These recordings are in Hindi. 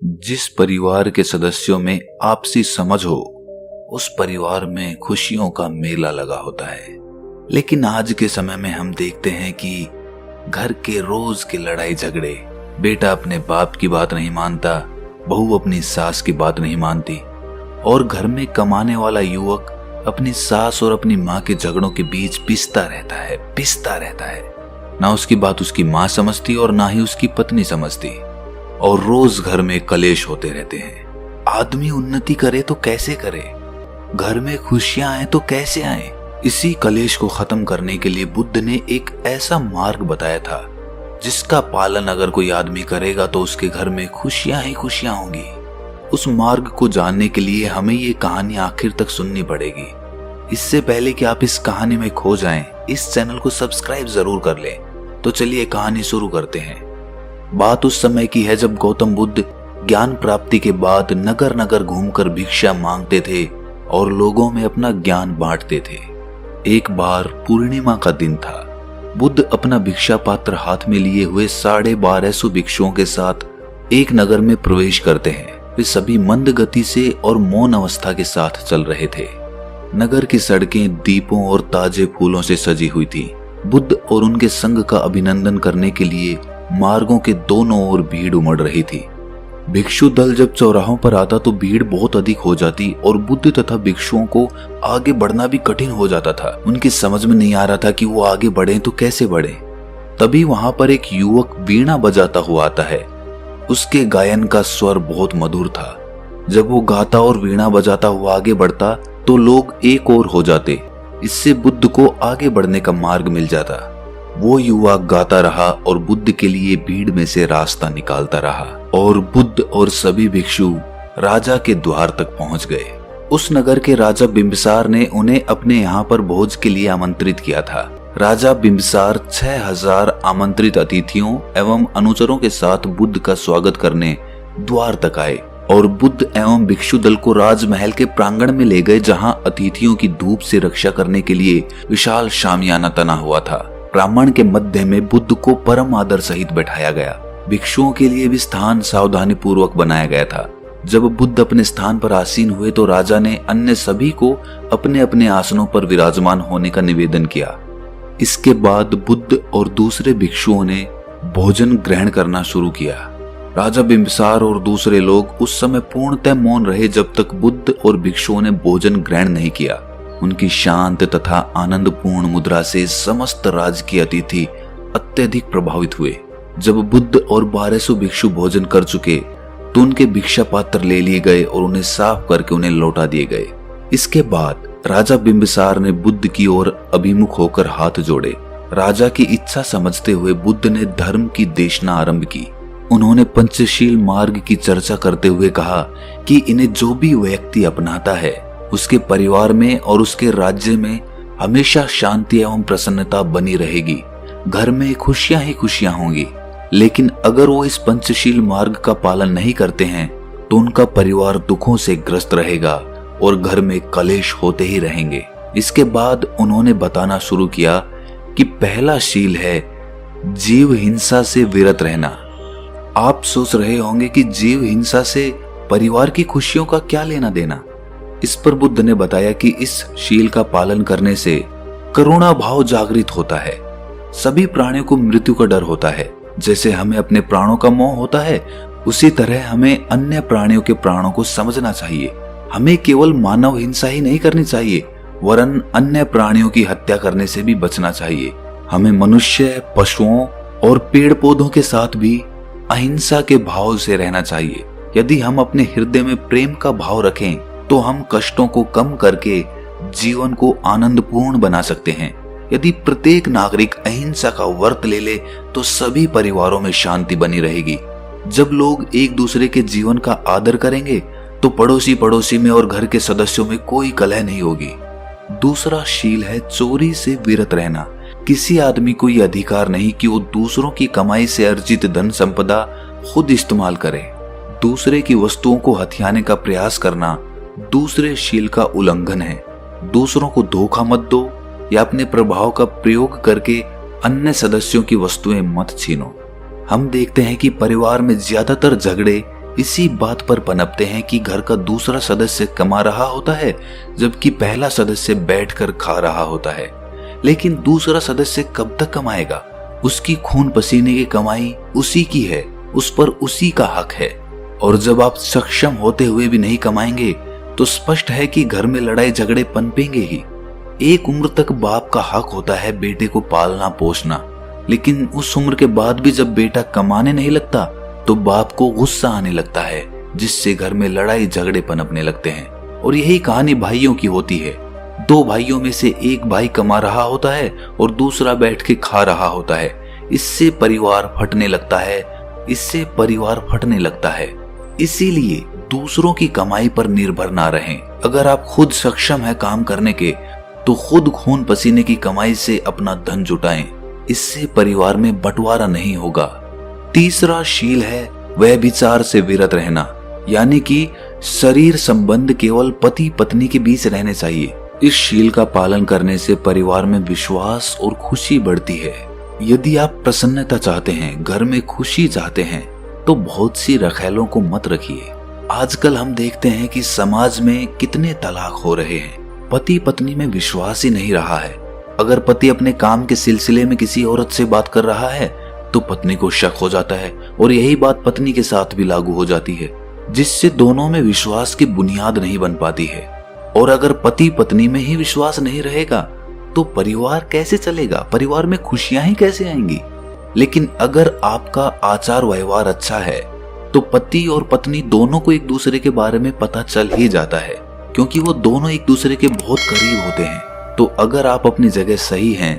जिस परिवार के सदस्यों में आपसी समझ हो, उस परिवार में खुशियों का मेला लगा होता है। लेकिन आज के समय में हम देखते हैं कि घर के रोज के लड़ाई झगड़े, बेटा अपने बाप की बात नहीं मानता, बहू अपनी सास की बात नहीं मानती, और घर में कमाने वाला युवक अपनी सास और अपनी माँ के झगड़ों के बीच पिसता रहता है। ना उसकी बात उसकी माँ समझती और ना ही उसकी पत्नी समझती, और रोज घर में कलेश होते रहते हैं। आदमी उन्नति करे तो कैसे करे, घर में खुशियां आए तो कैसे आए। इसी कलेश को खत्म करने के लिए बुद्ध ने एक ऐसा मार्ग बताया था जिसका पालन अगर कोई आदमी करेगा तो उसके घर में खुशियां ही खुशियां होंगी। उस मार्ग को जानने के लिए हमें ये कहानी आखिर तक सुननी पड़ेगी। इससे पहले कि आप इस कहानी में खो जाएं, इस चैनल को सब्सक्राइब जरूर कर लें। तो चलिए कहानी शुरू करते हैं। बात उस समय की है जब गौतम बुद्ध ज्ञान प्राप्ति के बाद नगर नगर घूमकर भिक्षा मांगते थे और लोगों में अपना ज्ञान बांटते थे। एक बार पूर्णिमा का दिन था। बुद्ध अपना भिक्षा पात्र हाथ में लिए हुए 1250 भिक्षुओं के साथ एक नगर में प्रवेश करते हैं। वे सभी मंद गति से और मौन अवस्था के साथ चल रहे थे। नगर की सड़कें दीपों और ताजे फूलों से सजी हुई थी। बुद्ध और उनके संघ का अभिनंदन करने के लिए मार्गों के दोनों ओर भीड़ उमड़ रही थी। भिक्षु दल जब चौराहों पर आता तो भीड़ बहुत अधिक हो जाती और बुद्ध तथा भिक्षुओं को आगे बढ़ना भी कठिन हो जाता था। उनकी समझ में नहीं आ रहा था कि वो आगे बढ़ें तो कैसे बढ़ें। तभी वहां पर एक युवक वीणा बजाता हुआ आता है। उसके गायन का स्वर बहुत मधुर था। जब वो गाता और वीणा बजाता हुआ आगे बढ़ता तो लोग एक और हो जाते। इससे बुद्ध को आगे बढ़ने का मार्ग मिल जाता। वो युवा गाता रहा और बुद्ध के लिए भीड़ में से रास्ता निकालता रहा, और बुद्ध और सभी भिक्षु राजा के द्वार तक पहुंच गए। उस नगर के राजा बिंबिसार ने उन्हें अपने यहाँ पर भोज के लिए आमंत्रित किया था। राजा बिंबिसार 6000 आमंत्रित अतिथियों एवं अनुचरों के साथ बुद्ध का स्वागत करने द्वार तक आए और बुद्ध एवं भिक्षु दल को राजमहल के प्रांगण में ले गए, जहां अतिथियों की धूप से रक्षा करने के लिए विशाल शामियाना तना हुआ था। प्रांगण के मध्य में बुद्ध को परम आदर सहित बैठाया गया। भिक्षुओं के लिए भी स्थान सावधानी पूर्वक बनाया गया था। जब बुद्ध अपने स्थान पर आसीन हुए तो राजा ने अन्य सभी को अपने अपने आसनों पर विराजमान होने का निवेदन किया। इसके बाद बुद्ध और दूसरे भिक्षुओं ने भोजन ग्रहण करना शुरू किया। राजा बिंबिसार और दूसरे लोग उस समय पूर्णतः मौन रहे जब तक बुद्ध और भिक्षुओं ने भोजन ग्रहण नहीं किया। उनकी शांत तथा आनंदपूर्ण मुद्रा से समस्त राज्य के अतिथि अत्यधिक प्रभावित हुए। जब बुद्ध और 1200 भिक्षु भोजन कर चुके तो उनके भिक्षा पात्र ले लिए गए और उन्हें साफ करके उन्हें लौटा दिए गए। इसके बाद राजा बिंबिसार ने बुद्ध की ओर अभिमुख होकर हाथ जोड़े। राजा की इच्छा समझते हुए बुद्ध ने धर्म की देशना आरंभ की। उन्होंने पंचशील मार्ग की चर्चा करते हुए कहा कि इन्हें जो भी व्यक्ति अपनाता है उसके परिवार में और उसके राज्य में हमेशा शांति एवं प्रसन्नता बनी रहेगी। घर में खुशियां ही खुशियां होंगी। लेकिन अगर वो इस पंचशील मार्ग का पालन नहीं करते हैं तो उनका परिवार दुखों से ग्रस्त रहेगा और घर में कलेश होते ही रहेंगे। इसके बाद उन्होंने बताना शुरू किया कि पहला शील है जीव हिंसा से विरत रहना। आप सोच रहे होंगे कि जीव हिंसा से परिवार की खुशियों का क्या लेना देना। इस पर बुद्ध ने बताया कि इस शील का पालन करने से करुणा भाव जागृत होता है। सभी प्राणियों को मृत्यु का डर होता है। जैसे हमें अपने प्राणों का मोह होता है, उसी तरह हमें अन्य प्राणियों के प्राणों को समझना चाहिए। हमें केवल मानव हिंसा ही नहीं करनी चाहिए, वरन अन्य प्राणियों की हत्या करने से भी बचना चाहिए। हमें मनुष्य, पशुओं और पेड़ पौधों के साथ भी अहिंसा के भाव से रहना चाहिए। यदि हम अपने हृदय में प्रेम का भाव रखें तो हम कष्टों को कम करके जीवन को आनंदपूर्ण बना सकते हैं। यदि प्रत्येक नागरिक अहिंसा का व्रत ले ले तो सभी परिवारों में शांति बनी रहेगी। जब लोग एक दूसरे के जीवन का आदर करेंगे तो पड़ोसी पड़ोसी में और घर के सदस्यों में कोई कलह नहीं होगी। दूसरा शील है चोरी से विरत रहना। किसी आदमी को यह अधिकार नहीं कि वो दूसरों की कमाई से अर्जित धन संपदा खुद इस्तेमाल करे। दूसरे की वस्तुओं को हथियाने का प्रयास करना दूसरे शील का उल्लंघन है। दूसरों को धोखा मत दो या अपने प्रभाव का प्रयोग करके अन्य सदस्यों की वस्तुएं मत छीनो। हम देखते हैं कि परिवार में ज्यादातर झगड़े इसी बात पर पनपते हैं कि घर का दूसरा सदस्य कमा रहा होता है जबकि पहला सदस्य बैठकर खा रहा होता है। लेकिन दूसरा सदस्य कब तक कमाएगा? उसकी खून पसीने की कमाई उसी की है, उस पर उसी का हक है। और जब आप सक्षम होते हुए भी नहीं कमाएंगे तो स्पष्ट है कि घर में लड़ाई झगड़े पनपेंगे ही। एक उम्र तक बाप का हक होता है बेटे को पालना पोसना, लेकिन उस उम्र के बाद भी जब बेटा कमाने नहीं लगता तो बाप को गुस्सा आने लगता है, जिससे घर में लड़ाई झगड़े पनपने लगते हैं। और यही कहानी भाइयों की होती है। दो भाइयों में से एक भाई कमा रहा होता है और दूसरा बैठ के खा रहा होता है। इससे परिवार फटने लगता है। इसीलिए दूसरों की कमाई पर निर्भर ना रहें। अगर आप खुद सक्षम है काम करने के तो खुद खून पसीने की कमाई से अपना धन जुटाएं। इससे परिवार में बंटवारा नहीं होगा। तीसरा शील है व्यभिचार से विरत रहना, यानी कि शरीर संबंध केवल पति पत्नी के बीच रहने चाहिए। इस शील का पालन करने से परिवार में विश्वास और खुशी बढ़ती है। यदि आप प्रसन्नता चाहते हैं, घर में खुशी चाहते हैं, तो बहुत सी रखेलों को मत रखिए। आजकल हम देखते हैं कि समाज में कितने तलाक हो रहे हैं। पति पत्नी में विश्वास ही नहीं रहा है। अगर पति अपने काम के सिलसिले में किसी औरत से बात कर रहा है तो पत्नी को शक हो जाता है, और यही बात पत्नी के साथ भी लागू हो जाती है, जिससे दोनों में विश्वास की बुनियाद नहीं बन पाती है। और अगर पति पत्नी में ही विश्वास नहीं रहेगा तो परिवार कैसे चलेगा? परिवार में खुशियां ही कैसे आएंगी? लेकिन अगर आपका आचार व्यवहार अच्छा है तो पति और पत्नी दोनों को एक दूसरे के बारे में पता चल ही जाता है, क्योंकि वो दोनों एक दूसरे के बहुत करीब होते हैं। तो अगर आप अपनी जगह सही हैं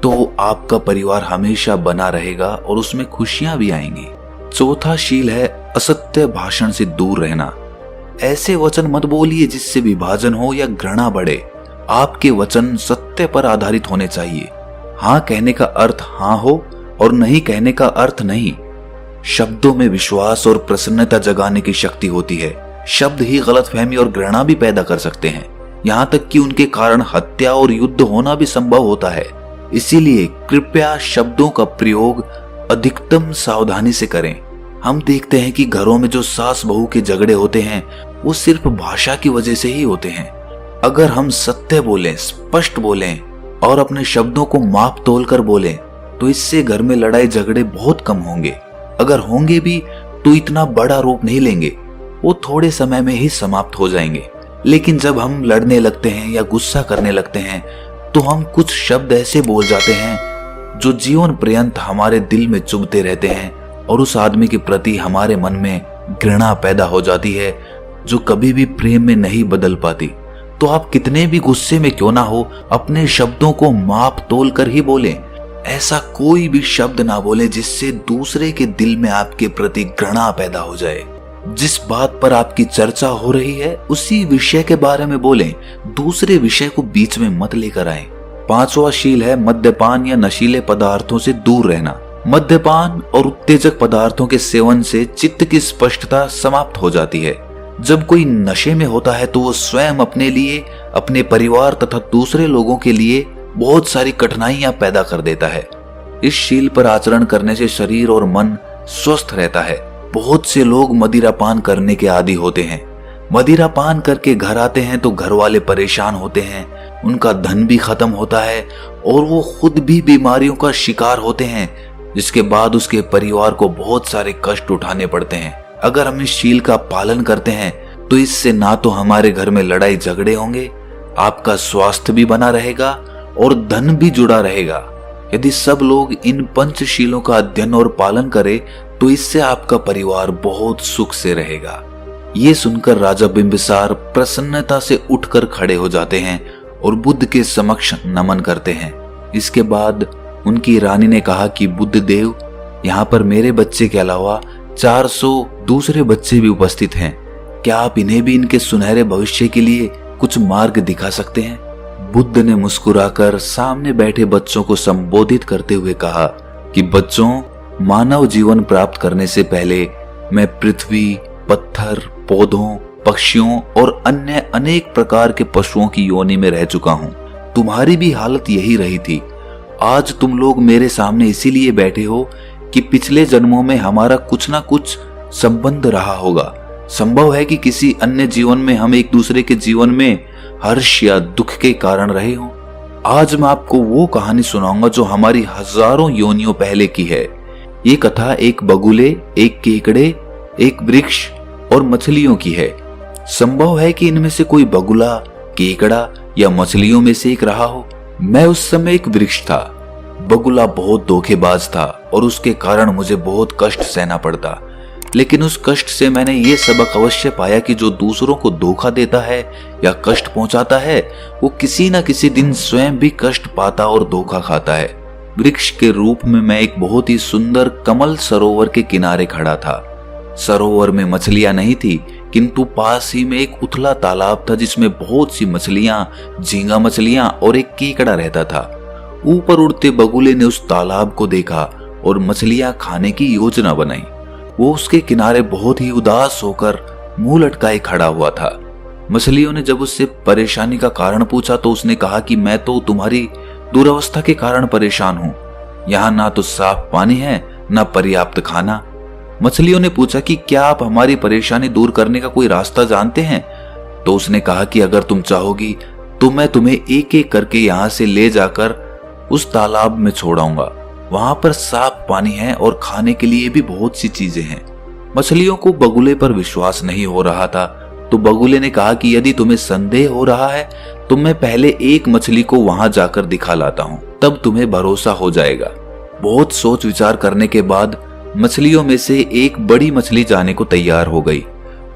तो आपका परिवार हमेशा बना रहेगा और उसमें खुशियां भी आएंगी। चौथा शील है असत्य भाषण से दूर रहना। ऐसे वचन मत बोलिए जिससे विभाजन हो या घृणा बढ़े। आपके वचन सत्य पर आधारित होने चाहिए। हाँ कहने का अर्थ हाँ हो और नहीं कहने का अर्थ नहीं। शब्दों में विश्वास और प्रसन्नता जगाने की शक्ति होती है। शब्द ही गलतफहमी और घृणा भी पैदा कर सकते हैं, यहाँ तक कि उनके कारण हत्या और युद्ध होना भी संभव होता है। इसीलिए कृपया शब्दों का प्रयोग अधिकतम सावधानी से करें। हम देखते हैं कि घरों में जो सास बहू के झगड़े होते हैं वो सिर्फ भाषा की वजह से ही होते हैं। अगर हम सत्य बोलें, स्पष्ट बोलें और अपने शब्दों को माप तोल कर बोलें तो इससे घर में लड़ाई झगड़े बहुत कम होंगे। अगर होंगे भी तो इतना बड़ा रूप नहीं लेंगे, वो थोड़े समय में ही समाप्त हो जाएंगे। लेकिन जब हम लड़ने लगते हैं या गुस्सा करने लगते हैं तो हम कुछ शब्द ऐसे बोल जाते हैं जो जीवन पर्यंत हमारे दिल में चुभते रहते हैं और उस आदमी के प्रति हमारे मन में घृणा पैदा हो जाती है जो कभी भी प्रेम में नहीं बदल पाती। तो आप कितने भी गुस्से में क्यों ना हो, अपने शब्दों को माप तोल कर ही बोलें। ऐसा कोई भी शब्द ना बोले जिससे दूसरे के दिल में आपके प्रति घृणा पैदा हो जाए। जिस बात पर आपकी चर्चा हो रही है उसी विषय के बारे में बोलें, दूसरे विषय को बीच में मत लेकर आए। पांचवा शील है मद्यपान या नशीले पदार्थों से दूर रहना। मद्यपान और उत्तेजक पदार्थों के सेवन से चित्त की स्पष्टता समाप्त हो जाती है। जब कोई नशे में होता है तो वो स्वयं अपने लिए, अपने परिवार तथा दूसरे लोगों के लिए बहुत सारी कठिनाइयां पैदा कर देता है। इस शील पर आचरण करने से शरीर और मन स्वस्थ रहता है। बहुत से लोग मदिरा पान करने के आदी होते हैं। मदिरा पान करके घर आते हैं तो घर वाले परेशान होते हैं, उनका धन भी खत्म होता है और वो खुद भी बीमारियों का शिकार होते हैं, जिसके बाद उसके परिवार को बहुत सारे कष्ट उठाने पड़ते हैं। अगर हम इस शील का पालन करते हैं तो इससे ना तो हमारे घर में लड़ाई झगड़े होंगे, आपका स्वास्थ्य भी बना रहेगा और धन भी जुड़ा रहेगा। यदि सब लोग इन पंचशीलों का अध्ययन और पालन करें तो इससे आपका परिवार बहुत सुख से रहेगा। ये सुनकर राजा बिंबिसार प्रसन्नता से उठकर खड़े हो जाते हैं और बुद्ध के समक्ष नमन करते हैं। इसके बाद उनकी रानी ने कहा कि बुद्ध देव, यहाँ पर मेरे बच्चे के अलावा 400 दूसरे बच्चे भी उपस्थित हैं। क्या आप इन्हें भी इनके सुनहरे भविष्य के लिए कुछ मार्ग दिखा सकते हैं? बुद्ध ने मुस्कुराकर सामने बैठे बच्चों को संबोधित करते हुए कहा कि बच्चों, मानव जीवन प्राप्त करने से पहले मैं पृथ्वी, पत्थर, पौधों, पक्षियों और अन्य अनेक प्रकार के पशुओं की योनि में रह चुका हूँ। तुम्हारी भी हालत यही रही थी। आज तुम लोग मेरे सामने इसीलिए बैठे हो कि पिछले जन्मों में हमारा कुछ ना कुछ संबंध रहा होगा। संभव है कि किसी अन्य जीवन में हम एक दूसरे के जीवन में हर्ष या दुख के कारण रहे हों। आज मैं आपको वो कहानी सुनाऊंगा जो हमारी हजारों योनियों पहले की है। ये कथा एक बगुले, एक केकड़े, एक वृक्ष और मछलियों की है। संभव है कि इनमें से कोई बगुला, केकड़ा या मछलियों में से एक रहा हो। मैं उस समय एक वृक्ष था। बगुला बहुत धोखेबाज था और उसके कारण मुझे बहुत कष्ट सहना पड़ता। लेकिन उस कष्ट से मैंने ये सबक अवश्य पाया कि जो दूसरों को धोखा देता है या कष्ट पहुंचाता है, वो किसी न किसी दिन स्वयं भी कष्ट पाता और धोखा खाता है। वृक्ष के रूप में मैं एक बहुत ही सुंदर कमल सरोवर के किनारे खड़ा था। सरोवर में मछलियां नहीं थी, किंतु पास ही में एक उथला तालाब था जिसमें बहुत सी मछलियां, झींगा मछलियां और एक केकड़ा रहता था। ऊपर उड़ते बगुले ने उस तालाब को देखा और मछलियां खाने की योजना बनाई। वो उसके किनारे बहुत ही उदास होकर मुंह लटकाए खड़ा हुआ था। मछलियों ने जब उससे परेशानी का कारण पूछा तो उसने कहा कि मैं तो तुम्हारी दुर्अवस्था के कारण परेशान हूँ। यहाँ ना तो साफ पानी है, ना पर्याप्त खाना। मछलियों ने पूछा कि क्या आप हमारी परेशानी दूर करने का कोई रास्ता जानते हैं? तो उसने कहा कि अगर तुम चाहोगी तो मैं तुम्हें एक एक करके यहाँ से ले जाकर उस तालाब में छोड़ाऊंगा। वहां पर साफ पानी है और खाने के लिए भी बहुत सी चीजें हैं। मछलियों को बगुले पर विश्वास नहीं हो रहा था, तो बगुले ने कहा कि यदि तुम्हें संदेह हो रहा है तो मैं पहले एक मछली को वहां जाकर दिखा लाता हूं, तब तुम्हें भरोसा हो जाएगा। बहुत सोच विचार करने के बाद मछलियों में से एक बड़ी मछली जाने को तैयार हो गई।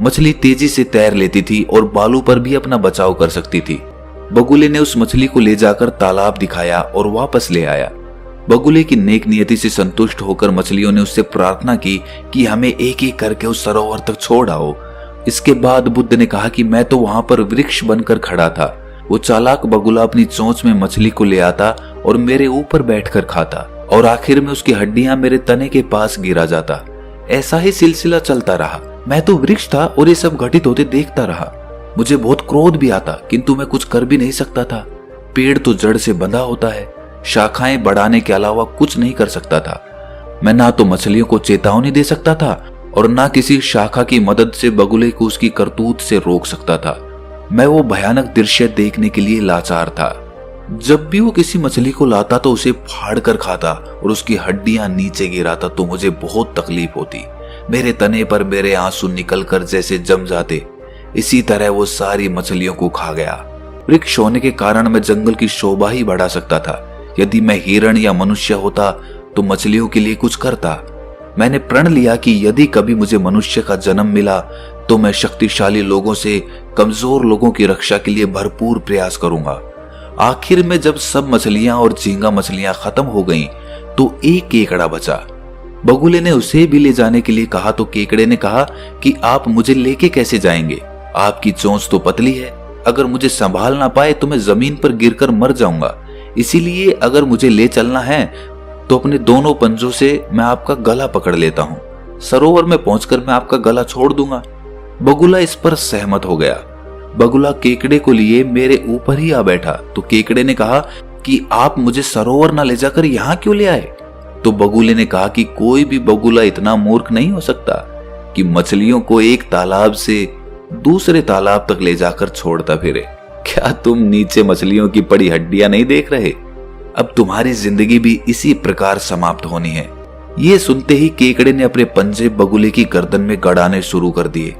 मछली तेजी से तैर लेती थी और बालू पर भी अपना बचाव कर सकती थी। बगुले ने उस मछली को ले जाकर तालाब दिखाया और वापस ले आया। बगुले की नेक नियति से संतुष्ट होकर मछलियों ने उससे प्रार्थना की कि हमें एक एक करके उस सरोवर तक छोड़ आओ। इसके बाद बुद्ध ने कहा कि मैं तो वहां पर वृक्ष बनकर खड़ा था। वो चालाक बगुला अपनी चोंच में मछली को ले आता और मेरे ऊपर बैठकर खाता और आखिर में उसकी हड्डियां मेरे तने के पास गिरा जाता। ऐसा ही सिलसिला चलता रहा। मैं तो वृक्ष था और ये सब घटित होते देखता रहा। मुझे बहुत क्रोध भी आता, किंतु मैं कुछ कर भी नहीं सकता था। पेड़ तो जड़ से बंधा होता है, शाखाएं बढ़ाने के अलावा कुछ नहीं कर सकता था। मैं ना तो मछलियों को चेतावनी दे सकता था और ना किसी शाखा की मदद से बगुले को उसकी करतूत से रोक सकता था। मैं वो भयानक दृश्य देखने के लिए लाचार था। जब भी वो किसी मछली को लाता तो उसे फाड़ कर खाता और उसकी हड्डियां नीचे गिराता तो मुझे बहुत तकलीफ होती। मेरे तने पर मेरे आंसू निकलकर जैसे जम जाते। इसी तरह वो सारी मछलियों को खा गया। वृक्ष होने के कारण मैं जंगल की शोभा ही बढ़ा सकता था। यदि मैं हिरण या मनुष्य होता तो मछलियों के लिए कुछ करता। मैंने प्रण लिया कि यदि कभी मुझे मनुष्य का जन्म मिला तो मैं शक्तिशाली लोगों से कमजोर लोगों की रक्षा के लिए भरपूर प्रयास करूंगा। आखिर में जब सब मछलियां और झींगा मछलियां खत्म हो गईं, तो एक केकड़ा बचा। बगुले ने उसे भी ले जाने के लिए कहा तो केकड़े ने कहा कि आप मुझे लेके कैसे जाएंगे? आपकी चोंच तो पतली है। अगर मुझे संभाल ना पाए तो मैं जमीन पर गिरकर मर जाऊंगा। इसीलिए अगर मुझे ले चलना है तो अपने दोनों पंजों से मैं आपका गला पकड़ लेता हूँ। सरोवर में पहुंचकर मैं आपका गला छोड़ दूंगा। बगुला इस पर सहमत हो गया। बगुला केकड़े को लिए मेरे ऊपर ही आ बैठा तो केकड़े ने कहा कि आप मुझे सरोवर ना ले जाकर यहाँ क्यों ले आए? तो बगुले ने कहा कि कोई भी बगुला इतना मूर्ख नहीं हो सकता कि मछलियों को एक तालाब से दूसरे तालाब तक ले जाकर छोड़ता फिरे। क्या तुम नीचे मछलियों की पड़ी हड्डियां नहीं देख रहे? अब तुम्हारी जिंदगी भी इसी प्रकार समाप्त होनी है। ये सुनते ही केकड़े ने अपने पंजे बगुले की गर्दन में गड़ाने शुरू कर दिए।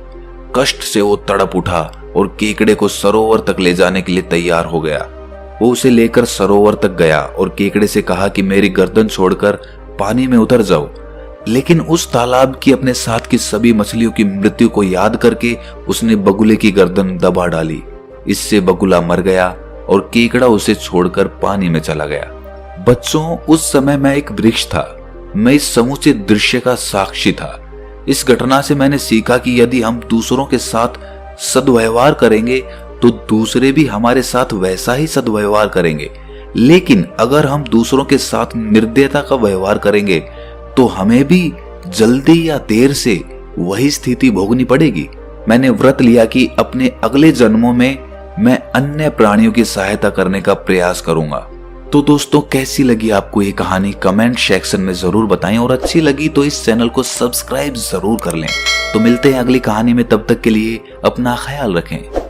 कष्ट से वो तड़प उठा और केकड़े को सरोवर तक ले जाने के लिए तैयार हो गया। वो उसे लेकर सरोवर तक गया और केकड़े से कहा कि मेरी गर्दन छोड़कर पानी में उतर जाओ। लेकिन उस तालाब की अपने साथ की सभी मछलियों की मृत्यु को याद करके उसने बगुले की गर्दन दबा डाली। इससे बगुला मर गया और केकड़ा उसे छोड़कर पानी में चला गया। बच्चों, उस समय मैं एक वृक्ष था। मैं इस समूचे दृश्य का साक्षी था। इस घटना से मैंने सीखा कि यदि हम दूसरों के साथ सद्व्यवहार करेंगे तो दूसरे भी हमारे साथ वैसा ही सद्व्यवहार करेंगे। लेकिन अगर हम दूसरों के साथ निर्दयता का व्यवहार करेंगे तो हमें भी जल्दी या देर से वही स्थिति भोगनी पड़ेगी। मैंने व्रत लिया कि अपने अगले जन्मों में मैं अन्य प्राणियों की सहायता करने का प्रयास करूंगा। तो दोस्तों, कैसी लगी आपको ये कहानी कमेंट सेक्शन में जरूर बताएं, और अच्छी लगी तो इस चैनल को सब्सक्राइब जरूर कर लें। तो मिलते हैं अगली कहानी में, तब तक के लिए अपना ख्याल रखें।